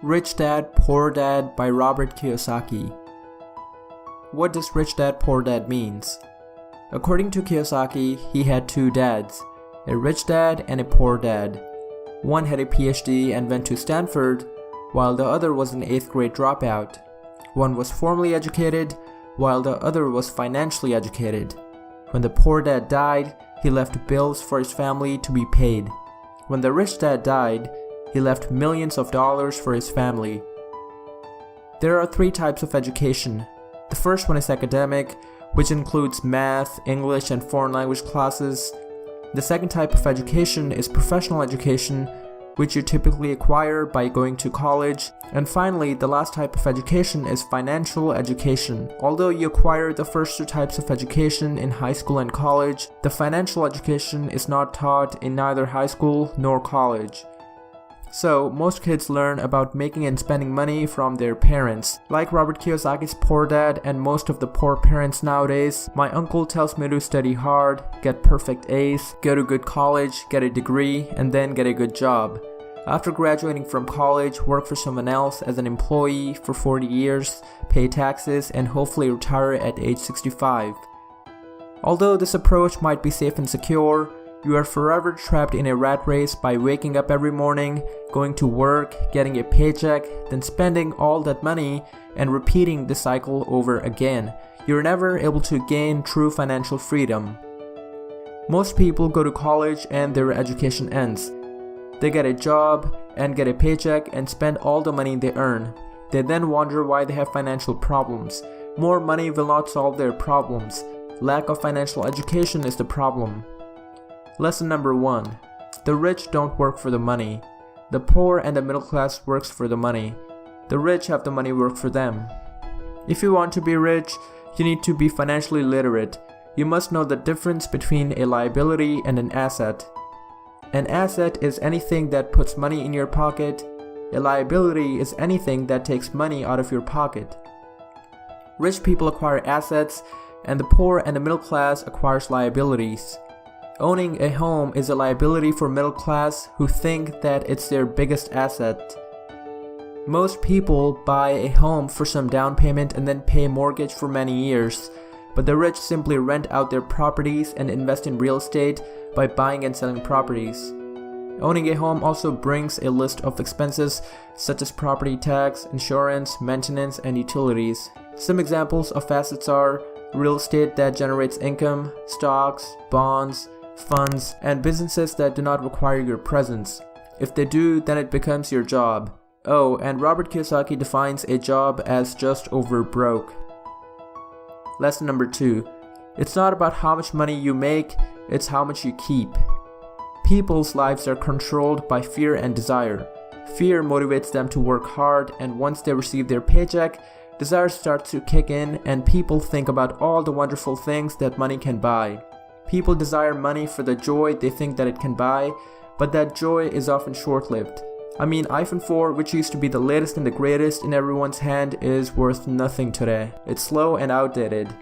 Rich Dad, Poor Dad by Robert Kiyosaki. What does Rich Dad, Poor Dad means? According to Kiyosaki, he had two dads, a rich dad and a poor dad. One had a PhD and went to Stanford, while the other was an 8th grade dropout. One was formally educated, while the other was financially educated. When the poor dad died, he left bills for his family to be paid. When the rich dad died, he left millions of dollars for his family. There are 3 types of education. The first one is academic, which includes math, English, and foreign language classes. The second type of education is professional education, which you typically acquire by going to college. And finally, the last type of education is financial education. Although you acquire the first 2 types of education in high school and college, the financial education is not taught in neither high school nor college. So, most kids learn about making and spending money from their parents. Like Robert Kiyosaki's poor dad and most of the poor parents nowadays, my uncle tells me to study hard, get perfect A's, go to good college, get a degree, and then get a good job. After graduating from college, work for someone else as an employee for 40 years, pay taxes, and hopefully retire at age 65. Although this approach might be safe and secure, you are forever trapped in a rat race by waking up every morning, going to work, getting a paycheck, then spending all that money and repeating the cycle over again. You're never able to gain true financial freedom. Most people go to college and their education ends. They get a job and get a paycheck and spend all the money they earn. They then wonder why they have financial problems. More money will not solve their problems. Lack of financial education is the problem. Lesson number 1. The rich don't work for the money. The poor and the middle class works for the money. The rich have the money work for them. If you want to be rich, you need to be financially literate. You must know the difference between a liability and an asset. An asset is anything that puts money in your pocket. A liability is anything that takes money out of your pocket. Rich people acquire assets, and the poor and the middle class acquires liabilities. Owning a home is a liability for middle class who think that it's their biggest asset. Most people buy a home for some down payment and then pay a mortgage for many years, but the rich simply rent out their properties and invest in real estate by buying and selling properties. Owning a home also brings a list of expenses such as property tax, insurance, maintenance, and utilities. Some examples of assets are real estate that generates income, stocks, bonds, funds, and businesses that do not require your presence. If they do, then it becomes your job. Oh, and Robert Kiyosaki defines a job as just over broke. Lesson number 2. It's not about how much money you make, it's how much you keep. People's lives are controlled by fear and desire. Fear motivates them to work hard, and once they receive their paycheck, desire starts to kick in and people think about all the wonderful things that money can buy. People desire money for the joy they think that it can buy, but that joy is often short-lived. iPhone 4, which used to be the latest and the greatest in everyone's hand, is worth nothing today. It's slow and outdated.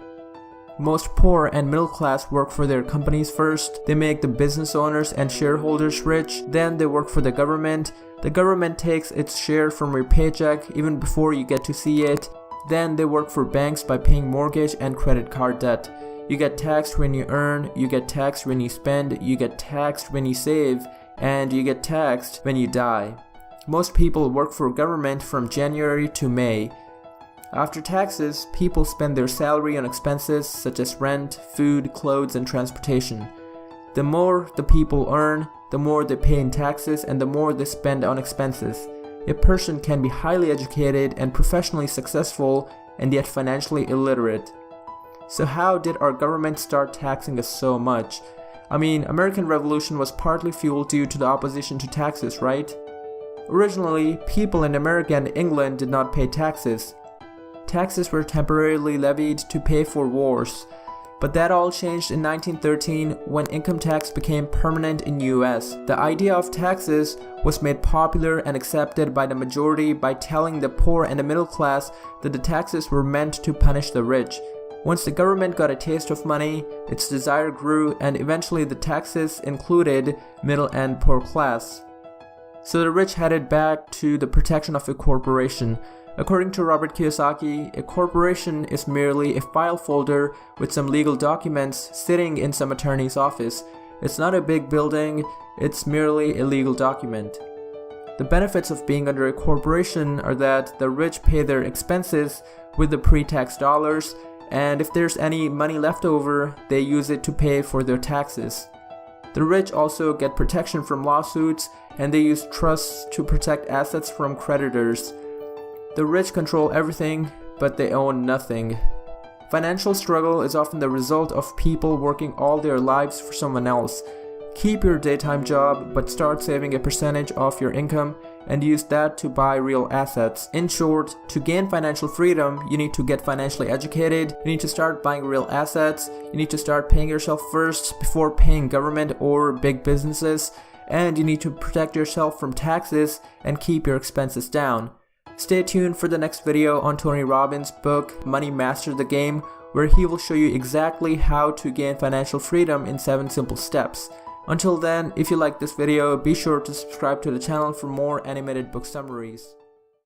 Most poor and middle class work for their companies first. They make the business owners and shareholders rich. Then they work for the government. The government takes its share from your paycheck even before you get to see it. Then they work for banks by paying mortgage and credit card debt. You get taxed when you earn, you get taxed when you spend, you get taxed when you save, and you get taxed when you die. Most people work for government from January to May. After taxes, people spend their salary on expenses such as rent, food, clothes, and transportation. The more the people earn, the more they pay in taxes and the more they spend on expenses. A person can be highly educated and professionally successful and yet financially illiterate. So how did our government start taxing us so much? American Revolution was partly fueled due to the opposition to taxes, right? Originally, people in America and England did not pay taxes. Taxes were temporarily levied to pay for wars. But that all changed in 1913 when income tax became permanent in US. The idea of taxes was made popular and accepted by the majority by telling the poor and the middle class that the taxes were meant to punish the rich. Once the government got a taste of money, its desire grew and eventually the taxes included middle and poor class. So the rich headed back to the protection of a corporation. According to Robert Kiyosaki, a corporation is merely a file folder with some legal documents sitting in some attorney's office. It's not a big building, it's merely a legal document. The benefits of being under a corporation are that the rich pay their expenses with the pre-tax dollars, and if there's any money left over, they use it to pay for their taxes. The rich also get protection from lawsuits, and they use trusts to protect assets from creditors. The rich control everything, but they own nothing. Financial struggle is often the result of people working all their lives for someone else. Keep your daytime job, but start saving a percentage of your income and use that to buy real assets. In short, to gain financial freedom, you need to get financially educated, you need to start buying real assets, you need to start paying yourself first before paying government or big businesses, and you need to protect yourself from taxes and keep your expenses down. Stay tuned for the next video on Tony Robbins' book, Money Master the Game, where he will show you exactly how to gain financial freedom in 7 simple steps. Until then, if you like this video, be sure to subscribe to the channel for more animated book summaries.